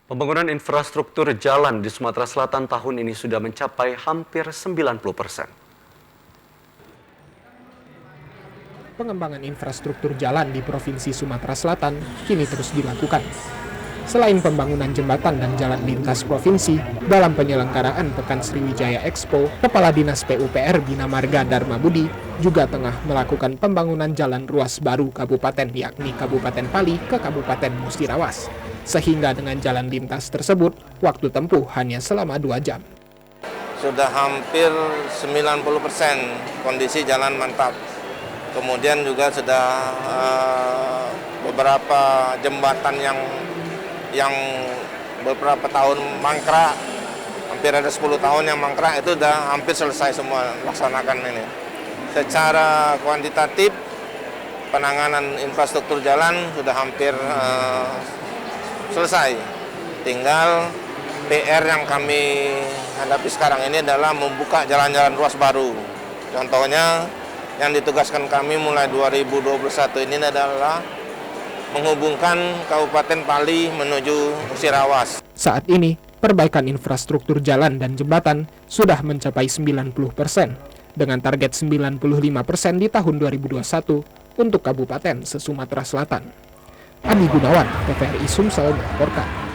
Pembangunan infrastruktur jalan di Sumatera Selatan tahun ini sudah mencapai hampir 90%. Pengembangan infrastruktur jalan di Provinsi Sumatera Selatan kini terus dilakukan. Selain pembangunan jembatan dan jalan lintas provinsi, dalam penyelenggaraan Pekan Sriwijaya Expo, Kepala Dinas PUPR Bina Marga Dharma Budi juga tengah melakukan pembangunan jalan ruas baru kabupaten, yakni Kabupaten Pali ke Kabupaten Musirawas. Sehingga dengan jalan lintas tersebut, waktu tempuh hanya selama 2 jam. Sudah hampir 90% kondisi jalan mantap. Kemudian juga sudah beberapa jembatan yang beberapa tahun mangkrak, hampir ada 10 tahun yang mangkrak, itu sudah hampir selesai semua laksanakan ini. Secara kuantitatif, penanganan infrastruktur jalan sudah hampir selesai. Tinggal PR yang kami hadapi sekarang ini adalah membuka jalan-jalan ruas baru. Contohnya yang ditugaskan kami mulai 2021 ini adalah menghubungkan Kabupaten Pali menuju Musirawas. Saat ini, perbaikan infrastruktur jalan dan jembatan sudah mencapai 90%, dengan target 95% di tahun 2021 untuk Kabupaten se-Sumatera Selatan. Andi Gunawan, TVRI Sumsel melaporkan.